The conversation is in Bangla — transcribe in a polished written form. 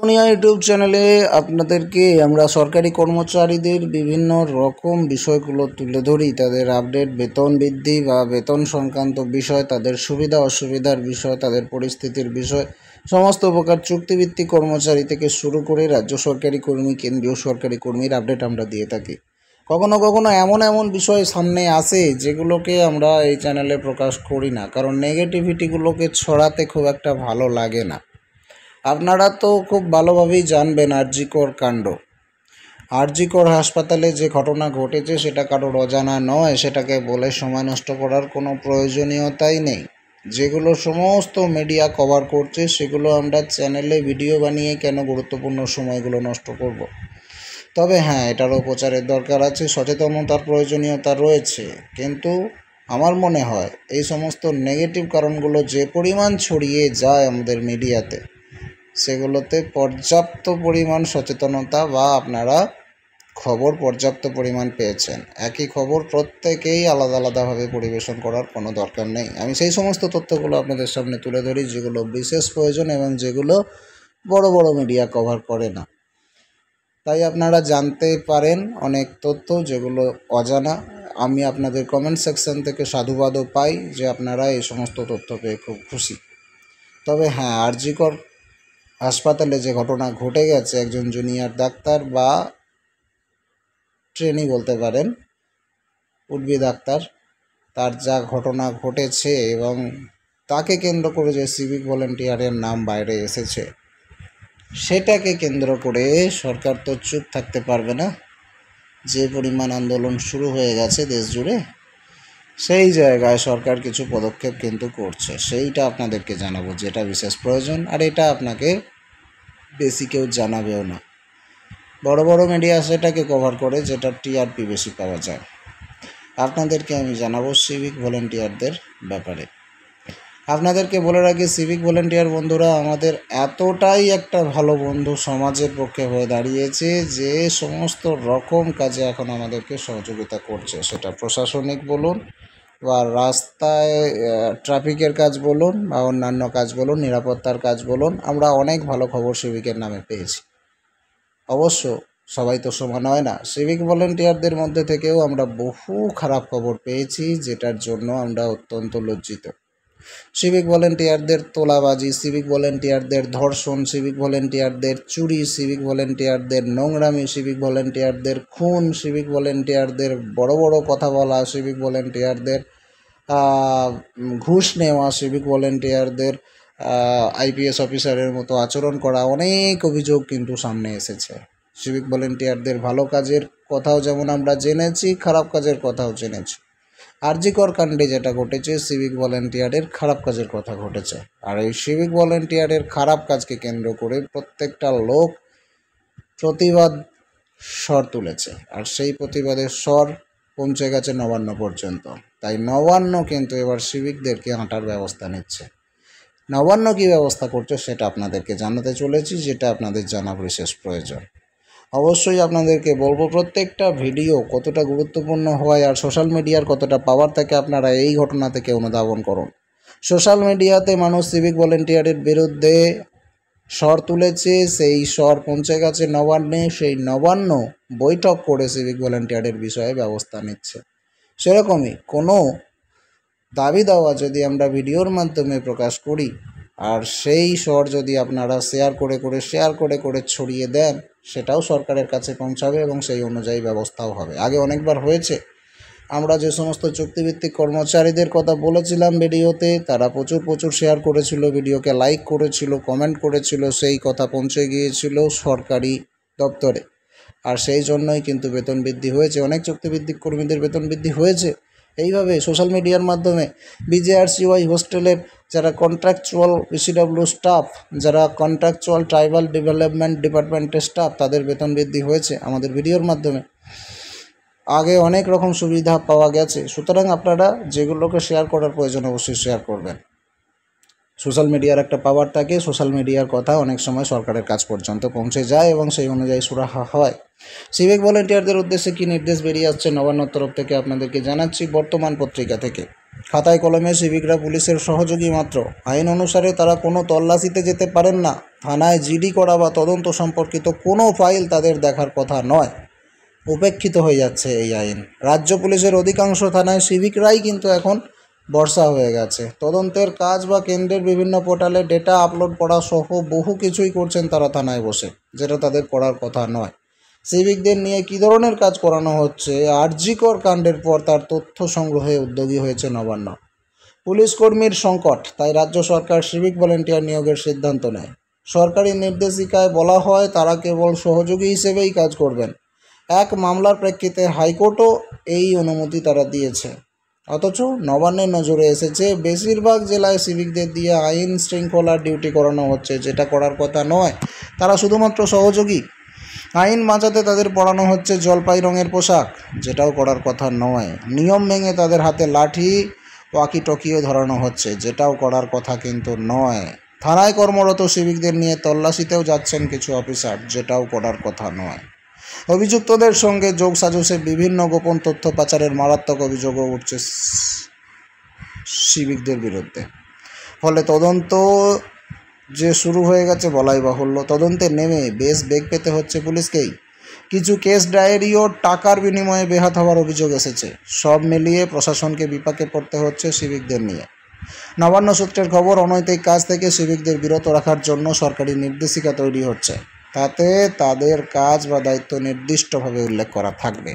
দুনিয়া ইউটিউব চ্যানেলে আপনাদেরকে আমরা সরকারি কর্মচারীদের বিভিন্ন রকম বিষয়গুলো তুলে ধরি। তাদের আপডেট, বেতন বৃদ্ধি বা বেতন সংক্রান্ত বিষয়, তাদের সুবিধা অসুবিধার বিষয়, তাদের পরিস্থিতির বিষয়, সমস্ত প্রকার চুক্তিভিত্তিক কর্মচারী থেকে শুরু করে রাজ্য সরকারি কর্মী, কেন্দ্রীয় সরকারি কর্মীর আপডেট আমরা দিয়ে থাকি। কখনো কখনো এমন বিষয় সামনে আসে যেগুলোকে আমরা এই চ্যানেলে প্রকাশ করি না, কারণ নেগেটিভিটিগুলোকে ছড়াতে খুব একটা ভালো লাগে না। আপনারা তো খুব ভালোভাবেই জানবেন আরজিকর কাণ্ড। আরজিকর হাসপাতালে যে ঘটনা ঘটেছে সেটা কারোর অজানা নয়, সেটাকে বলে সময় নষ্ট করার কোনো প্রয়োজনীয়তাই নেই। যেগুলো সমস্ত মিডিয়া কভার করছে সেগুলো আমরা চ্যানেলে ভিডিও বানিয়ে কেন গুরুত্বপূর্ণ সময়গুলো নষ্ট করব। তবে হ্যাঁ, এটারও প্রচারের দরকার আছে, সচেতনতার প্রয়োজনীয়তা রয়েছে। কিন্তু আমার মনে হয় এই সমস্ত নেগেটিভ কারণগুলো যে পরিমাণ ছড়িয়ে যায় আমাদের মিডিয়াতে, সেগুলোতে পর্যাপ্ত পরিমাণ সচেতনতা বা আপনারা খবর পর্যাপ্ত পরিমাণ পেয়েছেন। একই খবর প্রত্যেকেই আলাদা আলাদাভাবে পরিবেশন করার কোনো দরকার নেই। আমি সেই সমস্ত তথ্যগুলো আপনাদের সামনে তুলে ধরি যেগুলো বিশেষ প্রয়োজন এবং যেগুলো বড় বড় মিডিয়া কভার করে না। তাই আপনারা জানতে পারেন অনেক তথ্য যেগুলো অজানা। আমি আপনাদের কমেন্ট সেকশন থেকে সাধুবাদও পাই যে আপনারা এই সমস্ত তথ্য পেয়ে খুব খুশি। তবে হ্যাঁ, আরজিকর হাসপাতালে যে ঘটনা ঘটে গেছে, একজন জুনিয়র ডাক্তার বা ট্রেনি বলতে পারেন, উডবি ডাক্তার, তার যা ঘটনা ঘটেছে এবং তাকে কেন্দ্র করে যে সিভিক ভলেন্টিয়ারের নাম বাইরে এসেছে, সেটাকে কেন্দ্র করে সরকার তো চুপ থাকতে পারবে না। যে পরিমাণ আন্দোলন শুরু হয়ে গেছে দেশ জুড়ে, সেই জায়গায় সরকার কিছু পদক্ষেপ কিন্তু করছে। সেইটা আপনাদেরকে জানাবো, যেটা বিশেষ প্রয়োজন। আর এটা আপনাকে বেশি কেউ জানাবেও না। বড় বড় মিডিয়া সেটাকে কভার করে যেটা টিআরপি বেশি পাওয়া যায়। আপনাদেরকে আমি জানাবো সিভিক ভলেন্টিয়ারদের ব্যাপারে। আপনাদেরকে বলে রাখি, সিভিক ভলেন্টিয়ার বন্ধুরা আমাদের এতটাই একটা ভালো বন্ধু সমাজের পক্ষে হয়ে দাঁড়িয়েছে যে সমস্ত রকম কাজে এখন আমাদেরকে সহযোগিতা করছে। সেটা প্রশাসনিক বলুন বা রাস্তায় ট্রাফিকের কাজ বলুন বা অন্যান্য কাজ বলুন, নিরাপত্তার কাজ বলুন, আমরা অনেক ভালো খবর সিভিকের নামে পেয়েছি। অবশ্য সবাই তো সমান হয় না। সিভিক ভলেন্টিয়ারদের মধ্যে থেকেও আমরা বহু খারাপ খবর পেয়েছি, যেটার জন্য আমরা অত্যন্ত লজ্জিত। সিভিক ভলেন্টিয়ারদের তোলাবাজি, সিভিক ভলেন্টিয়ারদের ধর্ষণ, সিভিক ভলেন্টিয়ারদের চুরি, সিভিক ভলেন্টিয়ারদের নোংরামি, সিভিক ভলেন্টিয়ারদের খুন, সিভিক ভলেন্টিয়ারদের বড় বড় কথা বলা, সিভিক ভলেন্টিয়ারদের ঘুষ নেওয়া, সিভিক ভলেন্টিয়ারদের আইপিএস অফিসারের মতো আচরণ করা, অনেক অভিযোগ কিন্তু সামনে এসেছে। সিভিক ভলেন্টিয়ারদের ভালো কাজের কথাও যেমন আমরা জেনেছি, খারাপ কাজের কথাও জেনেছি। আরজিকর কাণ্ডে যেটা ঘটেছে, সিভিক ভলেন্টিয়ারের খারাপ কাজের কথা ঘটেছে। আর এই সিভিক ভলেন্টিয়ারের খারাপ কাজকে কেন্দ্র করে প্রত্যেকটা লোক প্রতিবাদ স্বর তুলেছে, আর সেই প্রতিবাদের স্বর পৌঁছে গেছে নবান্ন পর্যন্ত। তাই নবান্ন কিন্তু এবার সিভিকদেরকে হাঁটার ব্যবস্থা নিচ্ছে। নবান্ন কী ব্যবস্থা করছে সেটা আপনাদেরকে জানাতে চলেছি, যেটা আপনাদের জানা বিশেষ প্রয়োজন। অবশ্যই আপনাদেরকে বলবো প্রত্যেকটা ভিডিও কতটা গুরুত্বপূর্ণ হয় আর সোশ্যাল মিডিয়ার কতটা পাওয়ার থাকে আপনারা এই ঘটনা থেকে অনুধাবন করুন। সোশ্যাল মিডিয়াতে মানুষ সিভিক ভলেন্টিয়ারের বিরুদ্ধে স্বর তুলেছে, সেই স্বর পৌঁছে গেছে নবান্নে। সেই নবান্ন বৈঠক করে সিভিক ভলেন্টিয়ারের বিষয়ে ব্যবস্থা নিচ্ছে। সেরকমই কোনো দাবি দাওয়া যদি আমরা ভিডিওর মাধ্যমে প্রকাশ করি আর সেই স্বর যদি আপনারা শেয়ার করে ছড়িয়ে দেন, সেটাও সরকারের কাছে পৌঁছাবে এবং সেই অনুযায়ী ব্যবস্থাও হবে। আগে অনেকবার হয়েছে, আমরা যে সমস্ত চুক্তিভিত্তিক কর্মচারীদের কথা বলেছিলাম ভিডিওতে, তারা প্রচুর শেয়ার করেছিল, ভিডিওকে লাইক করেছিল, কমেন্ট করেছিল, সেই কথা পৌঁছে গিয়েছিল সরকারি দপ্তরে। আর সেই জন্যই কিন্তু বেতন বৃদ্ধি হয়েছে, অনেক চুক্তিভিত্তিক কর্মীদের বেতন বৃদ্ধি হয়েছে। এইভাবে সোশ্যাল মিডিয়ার মাধ্যমে বিজেআরসিওয়াই হোস্টেলের যারা কন্ট্রাকচুয়াল বিসিডব্লিউ স্টাফ, যারা কন্ট্রাকচুয়াল ট্রাইবাল ডেভেলপমেন্ট ডিপার্টমেন্টের স্টাফ, তাদের বেতন বৃদ্ধি হয়েছে আমাদের ভিডিওর মাধ্যমে। আগে অনেক রকম সুবিধা পাওয়া গেছে। সুতরাং আপনারা যেগুলোকে শেয়ার করার প্রয়োজন অবশ্যই শেয়ার করবেন। সোশ্যাল মিডিয়ার একটা পাওয়ার থাকে, সোশ্যাল মিডিয়ার কথা অনেক সময় সরকারের কাছ পর্যন্ত পৌঁছে যায় এবং সেই অনুযায়ী সুরাহা হয়। সিভিক ভলেন্টিয়ারদের উদ্দেশ্যে কী নির্দেশ বেরিয়ে আসছে নবান্নর তরফ থেকে আপনাদেরকে জানাচ্ছি বর্তমান পত্রিকা থেকে। খাতায় কলমে সিভিকরা পুলিশের সহযোগী মাত্র। আইন অনুসারে তারা কোনো তল্লাশিতে যেতে পারেন না। থানায় জিডি করা বা তদন্ত সম্পর্কিত কোনো ফাইল তাদের দেখার কথা নয়। উপেক্ষিত হয়ে যাচ্ছে এই আইন। রাজ্য পুলিশের অধিকাংশ থানায় সিভিকরাই কিন্তু এখন বর্ষা হয়ে গেছে। তদন্তের কাজ বা কেন্দ্রের বিভিন্ন পোর্টালে ডেটা আপলোড করা সহ বহু কিছুই করছেন তারা থানায় বসে, যেটা তাদের করার কথা নয়। সিভিকদের নিয়ে কী ধরনের কাজ করানো হচ্ছে আরজিকর কাণ্ডের পর তার তথ্য সংগ্রহে উদ্যোগী হয়েছে নবান্ন। পুলিশ কর্মীর সংকট, তাই রাজ্য সরকার সিভিক ভলেন্টিয়ার নিয়োগের সিদ্ধান্ত নেয়। সরকারি নির্দেশিকায় বলা হয় তারা কেবল সহযোগী হিসেবেই কাজ করবেন। এক মামলার প্রেক্ষিতে হাইকোর্টও এই অনুমতি তারা দিয়েছে। অথচ নবান্নের নজরে এসেছে বেশিরভাগ জেলায় সিভিকদের দিয়ে আইন শৃঙ্খলার ডিউটি করানো হচ্ছে, যেটা করার কথা নয়। তারা শুধুমাত্র সহযোগী। আইন বাঁচাতে তাদের পরানো হচ্ছে জলপাই রঙের পোশাক, যেটাও করার কথা নয়। নিয়ম ভেঙে তাদের হাতে লাঠি ওয়াকি টকিও ধরানো হচ্ছে, যেটাও করার কথা কিন্তু নয়। থানায় কর্মরত সিভিকদের নিয়ে তল্লাশিতেও যাচ্ছেন কিছু অফিসার, যেটাও করার কথা নয়। অভিযুক্তদের সঙ্গে যোগসাজশে বিভিন্ন গোপন তথ্য পাচারের মারাত্মক অভিযোগও উঠছে সিভিকদের বিরুদ্ধে। ফলে তদন্ত যে শুরু হয়ে গেছে বলাই বাহুল্য। তদন্তে নেমে বেশ বেগ পেতে হচ্ছে পুলিশকেই। কিছু কেস ডায়েরিও টাকার বিনিময়ে বেহাত হওয়ার অভিযোগ এসেছে। সব মিলিয়ে প্রশাসনকে বিপাকে পড়তে হচ্ছে সিভিকদের নিয়ে। নবান্ন সূত্রের খবর, অনৈতিক কাজ থেকে সিভিকদের বিরত রাখার জন্য সরকারি নির্দেশিকা তৈরি হচ্ছে। তাতে তাদের কাজ বা দায়িত্ব নির্দিষ্টভাবে উল্লেখ করা থাকবে।